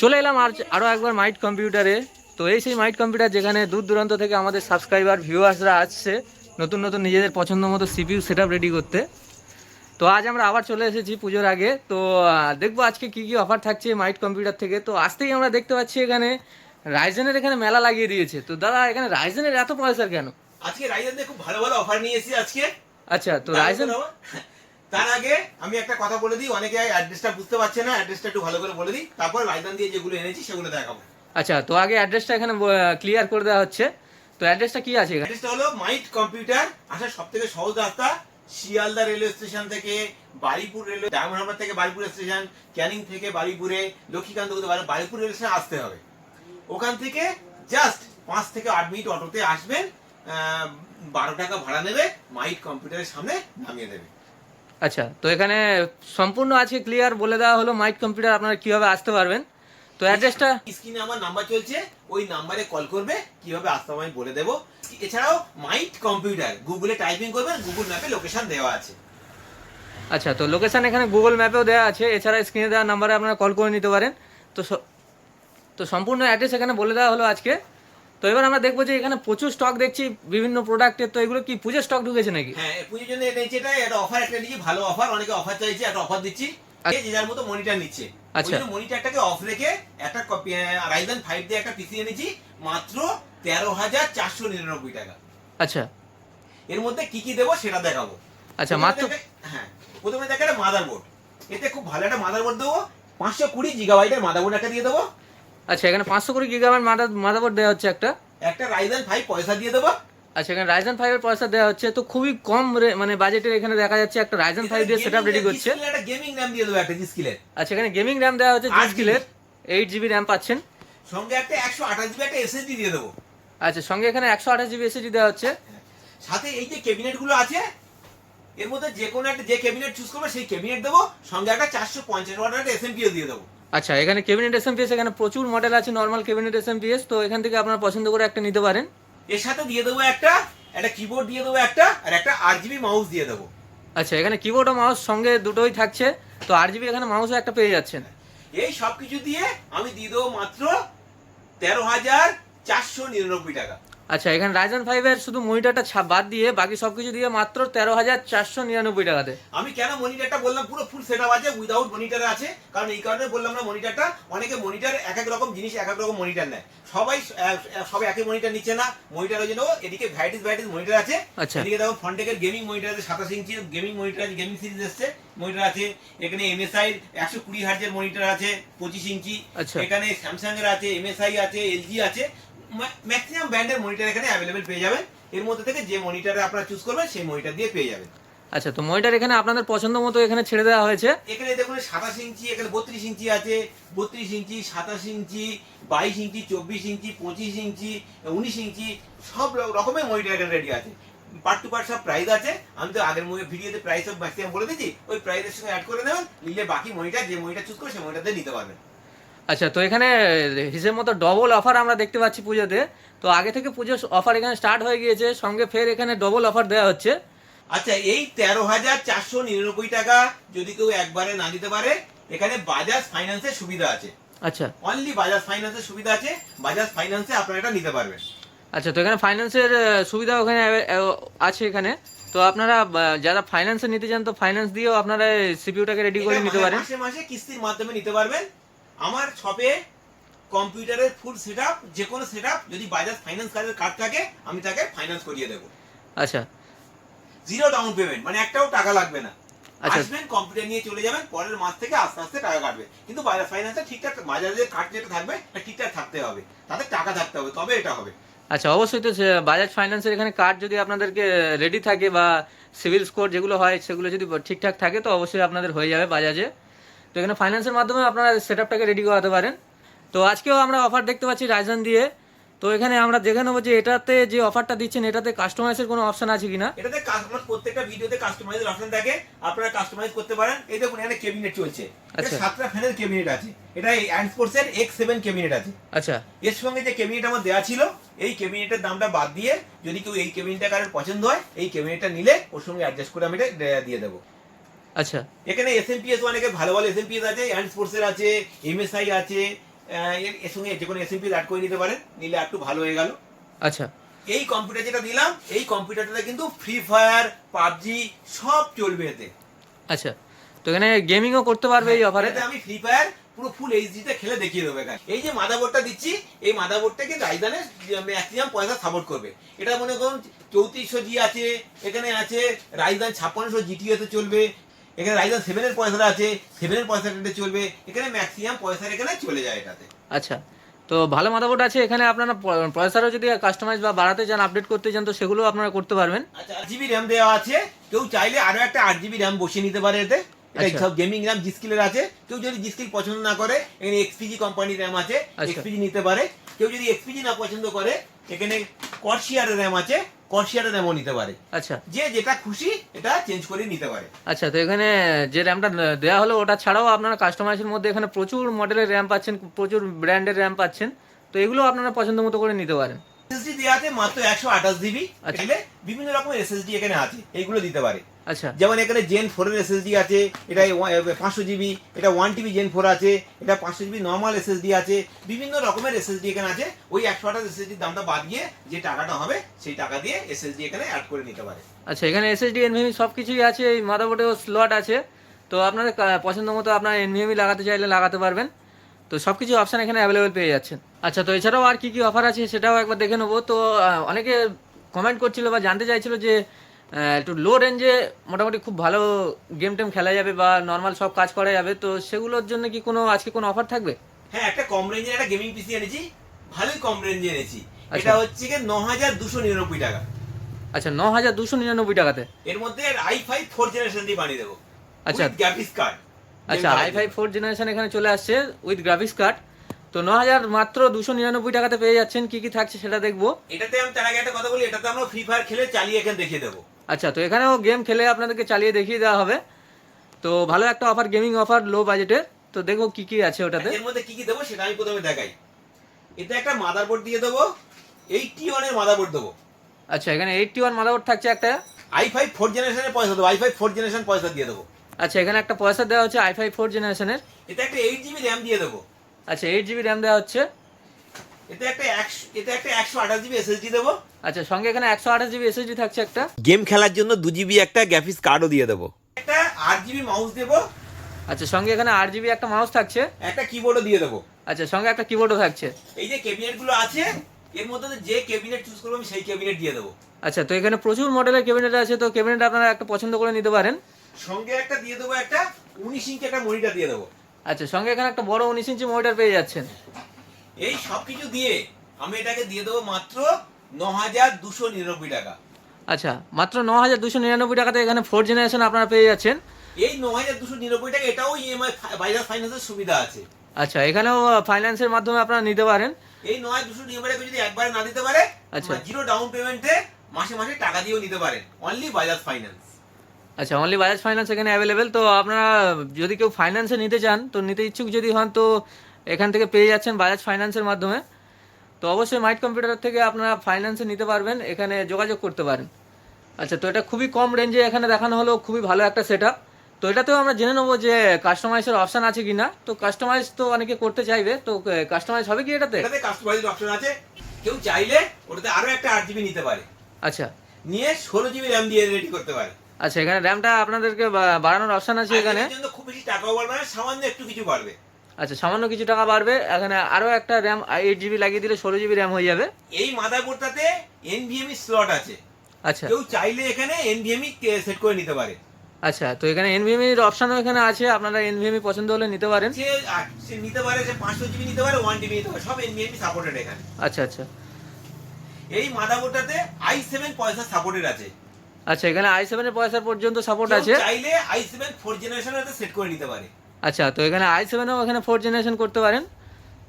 চলে এলাম আরও একবার মাইট কম্পিউটারে। তো এই সেই মাইট কম্পিউটার যেখানে দূর দূরান্ত থেকে আমাদের সাবস্ক্রাইবার ভিউয়ার্সরা আসছে নতুন নতুন নিজেদের পছন্দ মতো সিপিইউ সেটআপ রেডি করতে। তো আজ আমরা আবার চলে এসেছি পুজোর আগে। তো দেখবো আজকে কি কি অফার থাকছে মাইট কম্পিউটার থেকে। তো আসতেই আমরা দেখতে পাচ্ছি এখানে রাইজেনের এখানে মেলা লাগিয়ে দিয়েছে। তো দাদা এখানে রাইজেনের এত প্রসেসর কেন? আজকে রাইজেনের খুব ভালো ভালো অফার নিয়ে এসেছি আজকে। আচ্ছা, তো রাইজেন তার আগে আমি একটা কথা বলে দিই, অনেকে অ্যাড্রেসটা বুঝতে পারছে না, অ্যাড্রেসটা একটু ভালো করে বলে দিই, তারপর রাইজেন দিয়ে যেগুলো এনেছি সেগুলো দেখাবো। আচ্ছা, তো আগে অ্যাড্রেসটা এখানে ক্লিয়ার করে দেওয়া হচ্ছে। তো অ্যাড্রেসটা কি আছে এখানে? অ্যাড্রেসটা হলো মাইট কম্পিউটার। আসার সবথেকে সহজ রাস্তা শিয়ালদা রেলওয়ে স্টেশন থেকে বারুইপুর রেলওয়ে, ডায়মন্ড হারবার থেকে বারুইপুর স্টেশন, ক্যানিং থেকে বারুইপুরে, লক্ষ্মীকান্ত বারুইপুর রেল স্টেশন আসতে হবে। ওখান থেকে জাস্ট 5 থেকে 8 মিনিট অটোতে আসবেন, 12 টাকা ভাড়া নেবে, মাইট কম্পিউটারের সামনে নামিয়ে দেবে। আচ্ছা, তো এখানে সম্পূর্ণ আজকে ক্লিয়ার বলে দেওয়া হলো মাইট কম্পিউটার আপনারা কিভাবে আসতে পারবেন। তো অ্যাড্রেসটা স্ক্রিনে আমার নাম্বার চলছে, ওই নাম্বারে কল করবে, কিভাবে আসতে হবে আমি বলে দেবো। এছাড়াও মাইট কম্পিউটার গুগলে টাইপিং করবেন, গুগল ম্যাপে লোকেশন দেওয়া আছে। আচ্ছা, তো লোকেশন এখানে গুগল ম্যাপেও দেওয়া আছে। এছাড়া স্ক্রিনে দেওয়া নাম্বারে আপনারা কল করে নিতে পারেন। তো তো সম্পূর্ণ অ্যাড্রেস এখানে বলে দেওয়া হলো আজকে। তো এবার আমরা দেখবো যে এখানে প্রচুর স্টক দেখছি বিভিন্ন প্রোডাক্টের। তো এগুলো কি পুজোর স্টক ঢুকেছে নাকি? হ্যাঁ, পুজোর জন্য এনেছি। এটা অফার একটা নিয়েছি, ভালো অফার। অনেকে অফার চাইছে, একটা অফার দিচ্ছি। যে যার মতো মনিটর নিচ্ছে, ওই জন্য মনিটরটাকে অফ রেখে একটা রাইজেন 5 দিয়ে একটা পিসি এনেছি মাত্র 13,499 টাকা। আচ্ছা, এর মধ্যে কি কি দেবো সেটা দেখাবো। আচ্ছা মাত্র। হ্যাঁ, প্রথমে দেখা একটা মাদারবোর্ড। এতে খুব ভালো একটা মাদারবোর্ড দেবো, 520 জিগাবাইটের মাদারবোর্ড একটা দিয়ে দেবো। আচ্ছা, এখানে 520 গিগাবাইট মাদারবোর্ড দেওয়া হচ্ছে একটা রাইজেন 5 পয়সা দিয়ে দেবো। আচ্ছা, এখানে রাইজেন 5 এর পয়সা দেওয়া হচ্ছে। তো খুবই কম মানে বাজেটের এখানে দেখা যাচ্ছে একটা রাইজেন 5 দিয়ে সেটআপ রেডি করছে। একটা গেমিং র‍্যাম দিয়ে দেবো, একটা জিস্কিলের। আচ্ছা, এখানে গেমিং র‍্যাম দেওয়া হচ্ছে জিস্কিলের 8GB র‍্যাম পাচ্ছেন। সঙ্গে একটা 128GB একটা এসএসডি দিয়ে দেবো। আচ্ছা, সঙ্গে এখানে 128GB এসএসডি দেওয়া হচ্ছে। সাথে এই যে ক্যাবিনেট গুলো আছে, এর মধ্যে যে কোনো একটা যে ক্যাবিনেট চুজ করবে সেই ক্যাবিনেট দেবো। সঙ্গে একটা 450 ওয়াটের একটা এসএমপিএস দিয়ে দেবো। আচ্ছা, এখানে ক্যাবিনেট এসএমপিএস এখানে প্রচুর মডেল আছে, নরমাল ক্যাবিনেট এসএমপিএস। তো এখান থেকে আপনারা পছন্দ করে একটা নিতে পারেন। এর সাথে দিয়ে দেবো একটা কিবোর্ড দিয়ে দেবো, আর একটা 8GB মাউস দিয়ে দেবো। আচ্ছা, এখানে কিবোর্ড ও মাউস সঙ্গে দুটোই থাকছে। তো 8GB এখানে মাউসও একটা পেয়ে যাচ্ছেন। এই সব কিছু দিয়ে আমি দিয়ে দেবো মাত্র 13,499 টাকা। আচ্ছা, এখানে রাইজেন 5 এর শুধু মনিটরটা বাদ দিয়ে বাকি সবকিছু দিয়ে মাত্র 13,499 টাকাতে। আমি কেন মনিটরটা বললাম পুরো ফুল সেটআপ আছে, উইদাউট মনিটর আছে, কারণ এই কারণে বললাম না মনিটরটা। অনেকে মনিটর এক এক রকম জিনিস এক এক রকম মনিটর নেয়, সবাই একই মনিটর নিচ্ছে না। মনিটরের জন্য এদিকে ভ্যারাইটিস মনিটর আছে। এদিকে দেখো ফন্টেকের গেমিং মনিটর আছে, 27 ইঞ্চি গেমিং মনিটর আছে, গেমিং সিরিজ এসছে মনিটর আছে। এখানে এমএসআই 120 হার্জের মনিটর আছে 25 ইঞ্চি। এখানে স্যামসাং এর আছে, এমএসআই আছে, এলজি আছে। ম্যাক্সিমাম ব্র্যান্ডের মনিটর এখানে অ্যাভেলেবেল পেয়ে যাবেন। এর মধ্যে থেকে যে মনিটরে আপনারা চুজ করবেন সেই মনিটর দিয়ে পেয়ে যাবেন। আচ্ছা, তো মনিটর এখানে আপনাদের পছন্দ মতো এখানে ছেড়ে দেওয়া হয়েছে। এখানে দেখুন 27 ইঞ্চি, এখানে 32 ইঞ্চি আছে, 32 ইঞ্চি, 27 ইঞ্চি, 22 ইঞ্চি, 24 ইঞ্চি, 25 ইঞ্চি, 19 ইঞ্চি, সব রকমের মনিটর এখানে রেডি আছে। পার্ট টু পার্ট সব প্রাইস আছে। আমি তো আগের ভিডিওতে প্রাইস সব ম্যাক্সিমাম বলে দিয়েছি, ওই প্রাইসের সঙ্গে অ্যাড করে নেবেন, নিলে বাকি মনিটর যে মনিটর চুজ করবে সেই মনিটর দিয়ে নিতে পারবেন। আচ্ছা, তো এখানে হিসেব মতো ডবল অফার আমরা দেখতে পাচ্ছি পুজোতে। তো আগে থেকে পুজোর অফার এখানে স্টার্ট হয়ে গিয়েছে, সঙ্গে ফের এখানে ডবল অফার দেওয়া হচ্ছে। আচ্ছা, এই 13,499 টাকা যদি কেউ একবারে না দিতে পারে, এখানে বাজাজ ফাইন্যান্সের সুবিধা আছে। আচ্ছা, অনলি বাজাজ ফাইন্যান্সের সুবিধা আছে, বাজাজ ফাইন্যান্সে আপনারা এটা নিতে পারবেন। আচ্ছা, তো এখানে ফাইন্যান্সের সুবিধা ওখানে আছে এখানে। তো আপনারা যারা ফাইন্যান্সে নিতে চান তো ফাইন্যান্স দিয়েও আপনারা সিপিইউটাকে রেডি করে নিতে পারেন। মাসে মাসে কিস্তির মাধ্যমে নিতে পারবেন। আমার শপে কম্পিউটারের ফুল সেটআপ, যে কোনো সেটআপ যদি বাজাজ ফাইন্যান্স কার্ড থাকে আমি তাকে ফাইন্যান্স করিয়ে দেবো। আচ্ছা, জিরো ডাউন পেমেন্ট, মানে একটাও টাকা লাগবে না। আচ্ছা, আসবেন, কম্পিউটার নিয়ে চলে যাবেন, পরের মাস থেকে আস্তে আস্তে টাকা কাটবে। কিন্তু বাজাজ ফাইন্যান্সে ঠিকঠাক বাজাজের কার্ড যেটা থাকবে ঠিকঠাক থাকতে হবে, তাদের টাকা থাকতে হবে, তবে এটা হবে। আচ্ছা, অবশ্যই। তো বাজাজ ফাইন্যান্সের এখানে কার্ড যদি আপনাদেরকে রেডি থাকে বা সিভিল স্কোর যেগুলো হয় সেগুলো যদি ঠিকঠাক থাকে তো অবশ্যই আপনাদের হয়ে যাবে বাজাজে। তো এখানে ফাইন্যান্সের মাধ্যমে আপনারা সেটআপটাকে রেডি করাতে পারেন। তো আজকেও আমরা অফার দেখতে পাচ্ছি রাইজেন দিয়ে। তো এখানে আমরা দেখে নেবো যে এটাতে যে অফারটা দিচ্ছেন এটাতে কাস্টমাইজের কোনো অপশন আছে কিনা। এটাতে কাস্টমার প্রত্যেকটা ভিডিওতে কাস্টমাইজের অপশন থাকে, আপনারা কাস্টমাইজ করতে পারেন। এই দেখুন এখানে ক্যাবিনেট চলছে, এটা 7টা ফ্যানের ক্যাবিনেট আছে, এটা এই অ্যান্ডস্পোর্টস এর X7 ক্যাবিনেট আছে। আচ্ছা, এর সঙ্গে যে ক্যাবিনেট আমার দেওয়া ছিল, এই ক্যাবিনেটের দামটা বাদ দিয়ে যদি কেউ এই ক্যাবিনেটটা কারোর পছন্দ হয়, এই ক্যাবিনেটটা নিলে ওর সঙ্গে অ্যাডজাস্ট করে আমি এটা দিয়ে দেবো। আচ্ছা, এখানে এসএমপিএস অনেকে ভালো ভালো এসএমপিএস আছে, অ্যান্ডস্পোর্টস এর আছে, এমএসআই আছে, এর সঙ্গে যে কোনো এসএমপি অ্যাড করে নিতে পারেন, নিলে একটু ভালো হয়ে গেল। আচ্ছা এই কম্পিউটার যেটা দিলাম, এই কম্পিউটারটাতে কিন্তু ফ্রি ফায়ার, পাবজি সব চলবে এতে। আচ্ছা, তো এখানে গেমিংও করতে পারবে এই অফারে? এতে আমি ফ্রি ফায়ার পুরো ফুল এইচডি তে খেলে দেখিয়ে দেবো এখানে। এই যে মাদারবোর্ডটা দিচ্ছি, এই মাদারবোর্ডটাকে রাইজানের ম্যাক্সিমাম পয়সা সাপোর্ট করবে। এটা মনে করুন 3400 জি আছে, এখানে আছে রাইজান 5600 জিটিও তে চলবে, এখানে রাইজান 7 এর পয়সাটা আছে, 7 এর পয়সাটাতে চলবে, এখানে ম্যাক্সিমাম পয়সা এখানে চলে যায় এটাতে। আচ্ছা, তো ভালো মাদারবোর্ড আছে এখানে, আপনারা প্রসেসরও যদি কাস্টমাইজ বা বাড়াতে চান, আপডেট করতে চান, তো সেগুলো আপনারা করতে পারবেন। আচ্ছা, 8GB র্যাম দেওয়া আছে, কেউ চাইলে আরো একটা 8GB র্যাম বসিয়ে নিতে পারে এতে। এটা আচ্ছা। সব গেমিং র্যাম জিস্কিলের আছে, কেউ যদি জিস্কিল পছন্দ না করে এখানে এক্সপিজি কোম্পানির র্যাম আছে, আচ্ছা। এক্সপিজি নিতে পারে। কেউ যদি এক্সপিজি না পছন্দ করে এখানে কর্সিয়ারের র্যাম আছে, কর্সিয়ারের র্যামও নিতে পারে। আচ্ছা যে যেটা খুশি এটা চেঞ্জ করে নিতে পারে। আচ্ছা, তো এখানে যে র্যামটা দেওয়া হলো ওটা ছাড়াও আপনারা কাস্টমাইজের মধ্যে এখানে প্রচুর মডেলের র্যাম পাচ্ছেন, প্রচুর ব্র্যান্ডের র্যাম পাচ্ছেন, তো এগুলো আপনারা পছন্দ মতো করে নিতে পারেন। এসএসডি দেওয়া আছে মাত্র 128GB। আচ্ছা। এখানে বিভিন্ন রকমের এসএসডি এখানে আছে, এইগুলো দিতে পারে। আচ্ছা যেমন এখানে জেন 4 এর এসএসডি আছে, এটা 500GB, এটা 1TB জেন 4 আছে, এটা 500GB নরমাল এসএসডি আছে, বিভিন্ন রকমের এসএসডি এখানে আছে। ওই 128 এসএসডির দামটা বাদ দিয়ে যে টাকাটা হবে সেই টাকা দিয়ে এসএসডি এখানে অ্যাড করে নিতে পারে। আচ্ছা, এখানে এসএসডি এনভিএমই সব কিছুই আছে, এই মাদারবোর্ডেও স্লট আছে, তো আপনাদের পছন্দ মতো আপনার এনভিএমই লাগাতে চাইলে লাগাতে পারবেন। তো সব কিছু অপশান এখানে অ্যাভেলেবেল পেয়ে যাচ্ছেন। আচ্ছা, তো এছাড়াও আর কি কি অফার আছে সেটাও একবার দেখে নেবো। তো অনেকে কমেন্ট করছিল বা জানতে চাইছিল যে একটু লো রেঞ্জে মোটামুটি খুব ভালো গেম টেম খেলা যাবে বা নর্মাল সব কাজ করা যাবে, তো সেগুলোর জন্য কি কোনো আজকে কোনো অফার থাকবে? হ্যাঁ, একটা কম রেঞ্জের একটা গেমিং পিসি এনেছি, ভালোই কম রেঞ্জে এনেছি। আচ্ছা। এটা হচ্ছে কি 9299 টাকা। আচ্ছা, 9299 টাকাতে? এর মধ্যে i5 4 জেনারেশন দিয়ে বানিয়ে দেবো। আচ্ছা। With graphics card. আচ্ছা, i5 4 জেনারেশন এখানে চলে আসছে উইথ গ্রাফিক্স কার্ড। তো 9000 মাত্র 299 টাকাতে পেয়ে যাচ্ছেন। কি কি থাকছে সেটা দেখবো। এটাতে আমি তার আগে একটা কথা বলি, এটাতে আমরা ফ্রি ফায়ার খেলে চালিয়ে এখানে দেখিয়ে দেবো। আচ্ছা, তো এখানেও গেম খেলে আপনাদেরকে চালিয়ে দেখিয়ে দেওয়া হবে। তো ভালো একটা অফার, গেমিং অফার লো বাজেটের। তো দেখো কি কি আছে ওটাতে। এর মধ্যে কি কি দেবো সেটা আমি প্রথমে দেখাই। এতে একটা মাদারবোর্ড দিয়ে দেবো, 81 এর মাদারবোর্ড দেবো। আচ্ছা, এখানে 81 মাদারবোর্ড থাকছে একটা। i5 4 জেনারেশনের পয়সা দেবো, i5 4 জেনারেশন পয়সা দিয়ে দেবো। আচ্ছা, এখানে একটা পয়সা দেওয়া হচ্ছে i5 4 জেনারেশনের। এতে একটা 8GB র্যাম দিয়ে দেবো। আচ্ছা, 8GB র্যাম দেওয়া হচ্ছে। এতে একটা 128GB এসএসডি দেবো। আচ্ছা, সঙ্গে এখানে 128GB এসএসডি থাকছে একটা। গেম খেলার জন্য 2GB একটা গ্রাফিক্স কার্ডও দিয়ে দেবো। একটা 8GB মাউস দেবো। আচ্ছা, সঙ্গে এখানে 8GB একটা মাউস থাকছে। একটা কিবোর্ডও দিয়ে দেবো। আচ্ছা, সঙ্গে একটা কিবোর্ডও থাকছে। এই যে ক্যাবিনেট গুলো আছে, এর মধ্যে যে ক্যাবিনেট চুজ করবো আমি সেই ক্যাবিনেট দিয়ে দেবো। আচ্ছা, তো এখানে প্রচুর মডেলের ক্যাবিনেট আছে, তো ক্যাবিনেট আপনারা একটা পছন্দ করে নিতে পারেন। সঙ্গে একটা দিয়ে দেবো, একটা 19 ইঞ্চি একটা মনিটর দিয়ে দেবো। আচ্ছা, সঙ্গে এখানে একটা বড় 19 ইঞ্চি মনিটর পেয়ে যাচ্ছেন। এই সব কিছু দিয়ে আমি এটাকে দিয়ে দেবো মাত্র 9299 টাকা। আচ্ছা, মাত্র 9299 টাকাতে এখানে 4 জেনারেশন আপনারা পেয়ে যাচ্ছেন। এই 9299 টাকা এটাও ইএমআই বাজাজ ফাইন্যান্সের সুবিধা আছে। আচ্ছা, এখানেও ফাইন্যান্সের মাধ্যমে আপনারা নিতে পারেন। এই 9299 টাকা যদি একবারে না দিতে পারে, আচ্ছা। জিরো ডাউন পেমেন্টে মাসে মাসে টাকা দিয়েও নিতে পারেন, অনলি বাজাজ ফাইন্যান্স। আচ্ছা, অনলি বাজাজ ফাইন্যান্স এখানে অ্যাভেলেবেল। তো আপনারা যদি কেউ ফাইন্যান্সে নিতে চান, তো নিতে ইচ্ছুক যদি হন, তো এখান থেকে পেয়ে যাচ্ছেন বাজাজ ফাইন্যান্সের মাধ্যমে। তো অবশ্যই মাইট কম্পিউটার থেকে আপনারা ফাইন্যান্সে নিতে পারবেন, এখানে যোগাযোগ করতে পারেন। আচ্ছা, তো এটা খুবই কম রেঞ্জে এখানে দেখানো হলো, খুবই ভালো একটা সেট আপ। তো এটাতেও আমরা জেনে নেবো যে কাস্টমাইজের অপশান আছে কি না। তো কাস্টমাইজ তো অনেকে করতে চাইবে, তো কাস্টমাইজ হবে কি এটাতে? এটাতে কাস্টমাইজের অপশন আছে, কেউ চাইলে ওটাতে আরো একটা 8GB নিতে পারে, আচ্ছা নিয়ে 16GB র্যাম দিয়ে রেডি করতে পারে। আচ্ছা, এখানে র্যামটা আপনাদেরকে বাড়ানোর অপশান আছে এখানে। এর জন্য খুব বেশি টাকাও বাড়বে না, সামান্য একটু কিছু বাড়বে। আচ্ছা, সামান্য কিছু টাকা বাড়বে। এখানে আরও একটা র্যাম 8GB লাগিয়ে দিলে 16GB র্যাম হয়ে যাবে। এই মাদারবোর্ডটাতে এনভিএমই স্লট আছে, আচ্ছা কেউ চাইলে এখানে এনভিএমই সেট করে নিতে পারে। আচ্ছা, তো এখানে এনভিএমি এর অপশনও এখানে আছে, আপনারা এনভিএমি পছন্দ হলে নিতে পারেন। সে নিতে পারে, সে 500GB নিতে পারে, 1TB নিতে পারে, সব এনভিএমই সাপোর্টেড এখানে। আচ্ছা আচ্ছা এই মাদারবোর্ডটাতে i7 পয়সা সাপোর্টেড আছে। আচ্ছা, এখানে i7 এর পয়সা পর্যন্ত সাপোর্ট কেউ আছে। চাইলে i7 4 জেনারেশনের সেট করে নিতে পারে। আচ্ছা, তো এখানে i7 ও এখানে 4 জেনারেশন করতে পারেন।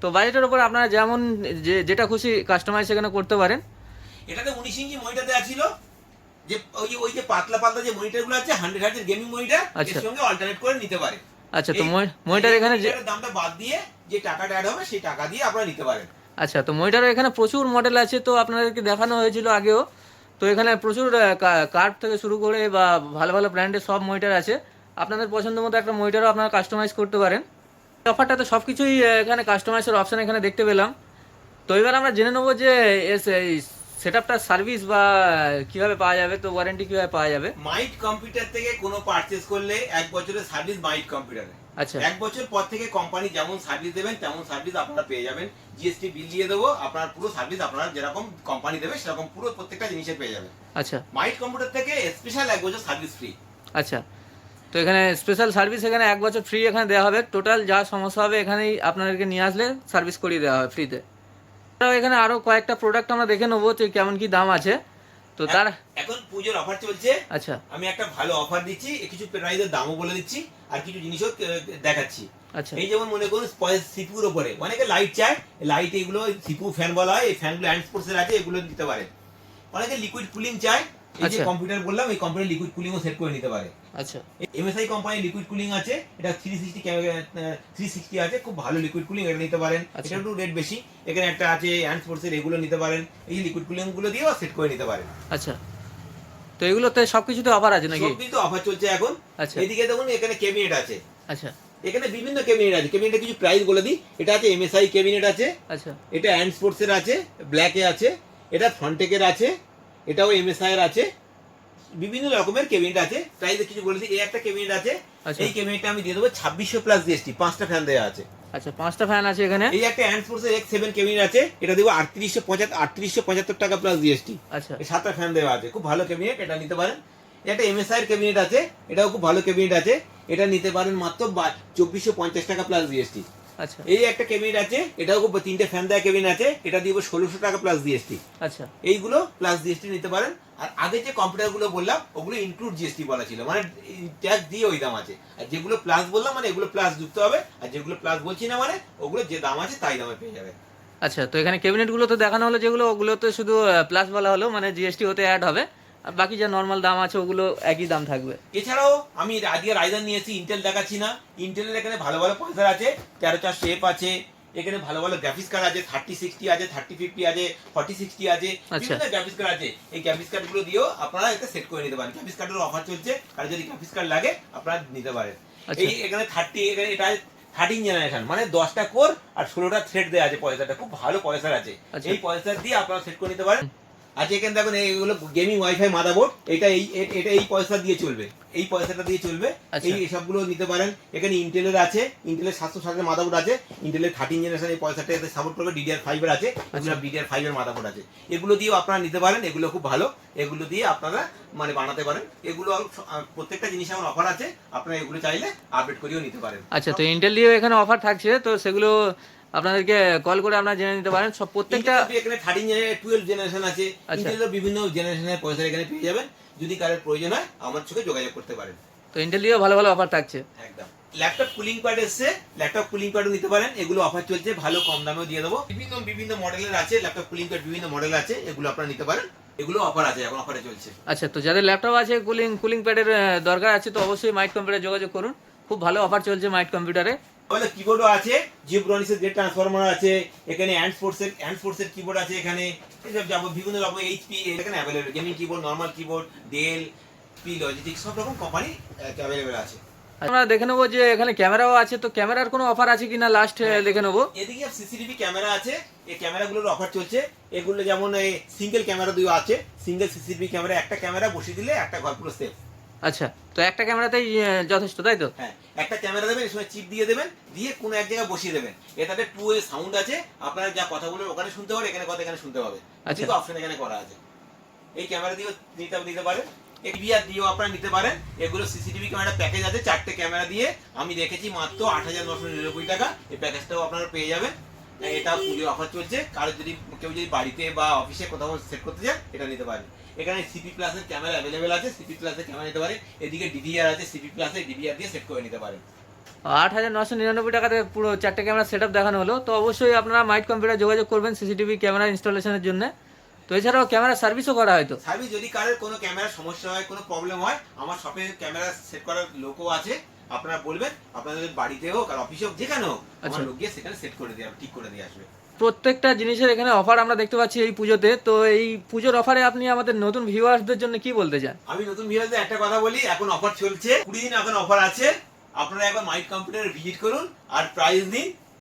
তো বাজেটের উপর আপনারা যেমন যেটা খুশি কাস্টমাইজ সেখানে করতে পারেন। এটাতে 19 ইঞ্চি মনিটর দেওয়া ছিল, যে ওই যে পাতলা পাতলা যে মনিটরগুলো আছে 100 হার্টজের গেমিং মনিটর, আচ্ছা। এর সঙ্গে অল্টারনেট করে নিতে পারে। আচ্ছা, তো মনিটর এখানে দামটা বাদ দিয়ে যে টাকাটা অ্যাড হবে সেই টাকা দিয়ে আপনারা নিতে পারেন। আচ্ছা, তো মনিটরের এখানে প্রচুর মডেল আছে, তো আপনাদেরকে দেখানো হয়েছিল আগেও। তো এখানে প্রচুর কার্ভ থেকে শুরু করে বা ভালো ভালো ব্র্যান্ডের সব মনিটর আছে। আপনাদের পছন্দ মতো একটা মনিটরও আপনারা কাস্টমাইজ করতে পারেন। অফারটা তো সব কিছুই এখানে কাস্টমাইজের অপশান এখানে দেখতে পেলাম। তো এবার আমরা জেনে নেবো যে এই সেট আপটার সার্ভিস বা কীভাবে পাওয়া যাবে, তো ওয়ারেন্টি কীভাবে পাওয়া যাবে। মাইট কম্পিউটার থেকে কোনো পারচেজ করলে 1 বছরের সার্ভিস মাইট কম্পিউটারে। আচ্ছা 1 বছর পর থেকে কোম্পানি যেমন সার্ভিস দেবেন তেমন সার্ভিস আপনারা পেয়ে যাবেন। জিএসটি বিল দিয়ে দেবো, আপনার পুরো সার্ভিস আপনারা যেরকম কোম্পানি দেবে সেরকম পুরো প্রত্যেকটা জিনিসের পেয়ে যাবেন। আচ্ছা মাইট কম্পিউটার থেকে স্পেশাল 1 বছর সার্ভিস ফ্রি। আচ্ছা, তো এখানে স্পেশাল সার্ভিস এখানে 1 বছর ফ্রি এখানে দেওয়া হবে। টোটাল যা সমস্যা হবে এখানেই আপনাদেরকে নিয়ে আসলে সার্ভিস করিয়ে দেওয়া হবে ফ্রিতে। এখানে আরও কয়েকটা প্রোডাক্ট আমরা দেখে নেবো যে কেমন কি দাম আছে। তো তার এখন পুজোর অফার চলছে। আচ্ছা আমি একটা ভালো অফার দিচ্ছি, কিছু প্রাইজের দামও বলে দিচ্ছি আর কিছু জিনিসও দেখাচ্ছি। আচ্ছা এই যেমন মনে করুন সিপুর উপরে অনেকে লাইট চায়, লাইট এগুলো সিপু ফ্যান বলা হয়, এই ফ্যানগুলো হ্যান্ড স্পোর্টসের আছে, এগুলো দিতে পারে। অনেকে লিকুইড কুলিং চায়, এই যে আচ্ছা। কম্পিউটার বললাম এই কম্পিউটার লিকুইড কুলিংও সেট করে নিতে পারে। আচ্ছা এমএসআই কোম্পানি লিকুইড কুলিং আছে, এটা 360 আছে, খুব ভালো লিকুইড কুলিং, এটা নিতে পারেন। আচ্ছা। এটা একটু রেট বেশি। এখানে একটা আছে হ্যান্ড স্পোর্টসের, এগুলো নিতে পারেন। এই লিকুইড কুলিং গুলো দিয়েও সেট করে নিতে পারেন। আচ্ছা, তো এগুলোতে সবকিছুতে অফার আছে নাকি? সব কিন্তু অফার চলছে এখন। আচ্ছা এদিকে দেখুন এখানে ক্যাবিনেট আছে। আচ্ছা এখানে বিভিন্ন ক্যাবিনেট আছে, ক্যাবিনেটের কিছু প্রাইস বলে দিই। এটা আছে এমএসআই ক্যাবিনেট আছে, আচ্ছা এটা হ্যান্ড স্পোর্টসের আছে, ব্ল্যাকে আছে, এটা ফ্রন্টেকের আছে, এটাও এমএসআই এর আছে, বিভিন্ন রকমের ক্যাবিনেট আছে। প্রাইস কিছু বলে দিই। এই একটা ক্যাবিনেট আছে, আচ্ছা। এই ক্যাবিনেটটা আমি দিয়ে দেবো 2600 প্লাস জিএসটি, 5টা ফ্যান দেওয়া আছে। আচ্ছা 5টা ফ্যান আছে এখানে। এই একটা হ্যান্ড স্পোর্টসের X7 ক্যাবিনেট আছে, এটা দেবো 3875 টাকা প্লাস জিএসটি। আচ্ছা এই 7টা ফ্যান দেওয়া আছে, খুব ভালো ক্যাবিনেট, এটা নিতে পারেন। একটা এমএসআই এর ক্যাবিনেট আছে, এটাও খুব ভালো ক্যাবিনেট আছে, এটা নিতে পারেন মাত্র 2450 টাকা প্লাস জিএসটি। আচ্ছা এই একটা ক্যাবিনেট আছে, এটাও খুব 3টে ফ্যান দেওয়া ক্যাবিনেট আছে, এটা দিব 1600 টাকা প্লাস জিএসটি। আচ্ছা এইগুলো প্লাস জিএসটি নিতে পারেন। আর আগে যে কম্পিউটার গুলো বললাম ওগুলো ইনক্লুড জিএসটি বলা ছিল, মানে ট্যাক্স দিয়ে ওই দাম আছে। আর যেগুলো প্লাস বললাম মানে এগুলো প্লাস যুক্ত হবে, আর যেগুলো প্লাস বলছি না মানে ওগুলো যে দাম আছে তাই দামে পেয়ে যাবে। আচ্ছা, তো এখানে ক্যাবিনেটগুলো তো দেখানো হলো, যেগুলো ওগুলোতে শুধু প্লাস বলা হলো, মানে জিএসটি হতে অ্যাড হবে, আর বাকি যে নর্মাল দাম আছে ওগুলো একই দাম থাকবে। এছাড়াও আমি আজকে রাইজার নিয়েছি, ইন্টেল দেখাচ্ছি না। ইন্টেলের এখানে ভালো ভালো প্রসেসর আছে, 13 শেপ আছে, এখানে ভালো ভালো গ্রাফিক্স কার্ড আছে, 3060 আছে, 3050 আছে, 4060 আছে, বিভিন্ন গ্রাফিক্স কার্ড আছে। এই গ্রাফিক্স কার্ড গুলো দিয়েও আপনারা এটা সেট করে নিতে পারেন। গ্রাফিক্স কার্ডের অফার চলছে, আর যদি গ্রাফিক্স কার্ড লাগে আপনারা নিতে পারেন। এই এখানে 30, এখানে এটা 13 জেনারেশন, মানে 10টা কোর আর 16টা থ্রেড দেওয়া আছে। প্রসেসরটা খুব ভালো প্রসেসর আছে, এই প্রসেসর দিয়ে আপনারা সেট করে নিতে পারেন। আচ্ছা এখানে দেখুন এইগুলো গেমিং ওয়াইফাই মাদারবোর্ড, এটা এই পয়সা দিয়ে চলবে, এই পয়সাটা দিয়ে চলবে, এই সবগুলো নিতে পারেন। এখানে ইন্টেলের আছে, ইন্টেলের 760 এর মাদারবোর্ড আছে, ইন্টেলের 13 জেনারেশন এই পয়সাটা এতে সাপোর্ট করবে। DDR5 এর আছে, এগুলো DDR5 এর মাদারবোর্ড আছে, এগুলো দিয়েও আপনারা নিতে পারেন। এগুলো খুব ভালো, এগুলো দিয়ে আপনারা মানে বানাতে পারেন। এগুলো প্রত্যেকটা জিনিস আমার অফার আছে, আপনারা এগুলো চাইলে আপডেট করিয়েও নিতে পারেন। আচ্ছা, তো ইন্টেল দিয়েও এখানে অফার থাকছে, তো সেগুলো আপনাদেরকে কল করে আপনারা জেনে নিতে পারেন। সব প্রত্যেকটা এখানে 12 জেনারেশন আছে, ইন্টেলের বিভিন্ন জেনারেশনের পয়সা এখানে পেয়ে যাবেন। যদি কারোর প্রয়োজন হয় আমার সঙ্গে যোগাযোগ করতে পারেন। তো ইন্টেল দিয়েও ভালো ভালো অফার থাকছে একদম। ল্যাপটপ কুলিং প্যাড এসছে, ল্যাপটপ কুলিং প্যাডও নিতে পারেন, এগুলো অফার চলছে, ভালো কম দামেও দিয়ে দেবো। বিভিন্ন মডেলের আছে ল্যাপটপ কুলিং প্যাড, বিভিন্ন মডেল আছে, এগুলো আপনারা নিতে পারেন। এগুলো অফার আছে, এখন অফারে চলছে। আচ্ছা, তো যাদের ল্যাপটপ আছে কুলিং প্যাডের দরকার আছে, তো অবশ্যই মাইট কম্পিউটারে যোগাযোগ করুন, খুব ভালো অফার চলছে মাইট কম্পিউটারে। তাহলে কিবোর্ডও আছে, জিব্রনিক্সের জেড ট্রান্সফরমার আছে, এখানে হ্যান্ড ফোর্সের কিবোর্ড আছে, এখানে বিভিন্ন রকম এইচপি এখানে available, gaming keyboard, normal keyboard, Dell, Logitech, সব রকম কোম্পানি অ্যাভেলেবল আছে। আমরা দেখে নেবো যে এখানে ক্যামেরাও আছে, তো ক্যামেরার কোনো অফার আছে কিনা লাস্ট দেখে নেবো। এদিকে সিসিটিভি ক্যামেরা আছে, এই ক্যামেরাগুলোর অফার চলছে। এগুলো যেমন এই সিঙ্গেল ক্যামেরা দুটো আছে, সিঙ্গেল সিসিটিভি ক্যামেরা, একটা ক্যামেরা বসিয়ে দিলে একটা ঘর পুরো সেফ। আচ্ছা, তো একটা ক্যামেরাতেই যথেষ্ট, তাই তো? হ্যাঁ, একটা ক্যামেরা দেবেন, এর সময় চিপ দিয়ে দেবেন, দিয়ে কোনো এক জায়গায় বসিয়ে দেবেন। এটাতে 2 সাউন্ড আছে, আপনারা যা কথা বলবেন ওখানে শুনতে পাবেন, এখানে কথা এখানে শুনতে পাবে। কিন্তু অপশন এখানে করা আছে। এই ক্যামেরা দিয়েও নিতে পারেন, এবিআর দিয়েও আপনারা নিতে পারেন। এগুলো সিসিটিভি ক্যামেরা প্যাকেজ আছে, 4টে ক্যামেরা দিয়ে আমি রেখেছি মাত্র 8999 টাকা। এই প্যাকেজটাও আপনারা পেয়ে যাবেন। এটা পুজোর অফার চলছে, কারো যদি কেউ যদি বাড়িতে বা অফিসে কোথাও সেট করতে চান এটা নিতে পারেন। এখানে সিপি প্লাসের ক্যামেরা অ্যাভেলেবেল আছে, সিপি প্লাসের ক্যামেরা নিতে পারে। এদিকে ডিভিআর আছে, সিপি প্লাসে ডিভিআর দিয়ে সেট করে নিতে পারেন। 8999 টাকাতে পুরো 4টে ক্যামেরা সেট আপ দেখানো হলো। তো অবশ্যই আপনারা মাইট কম্পিউটার যোগাযোগ করবেন সিসিটিভি ক্যামেরা ইনস্টলেশনের জন্য। তো এছাড়াও ক্যামেরা সার্ভিসও করা হয়তো। সার্ভিস যদি কারোর কোনো ক্যামেরার সমস্যা হয়, কোনো প্রবলেম হয়, আমার শপে ক্যামেরা সেট করার লোকও আছে, আপনারা বলবেন, আপনাদের বাড়িতে হোক আর অফিসে হোক, যেখানে হোক, আমার লোক গিয়ে সেখানে সেট করে দিয়ে ঠিক করে দিয়ে আসবে। প্রত্যেকটা জিনিসের এখানে অফার আমরা দেখতে পাচ্ছি এই পুজোতে। তো এই পুজোর অফারে আপনি আমাদের নতুন ভিউয়ার্সদের জন্য কি বলতে চান? আমি নতুন ভিউয়ারদের একটা কথা বলি, এখন অফার চলছে, 20 দিন এখন অফার আছে। আপনারা একবার মাইট কম্পিউটারে ভিজিট করুন আর প্রাইস দিন।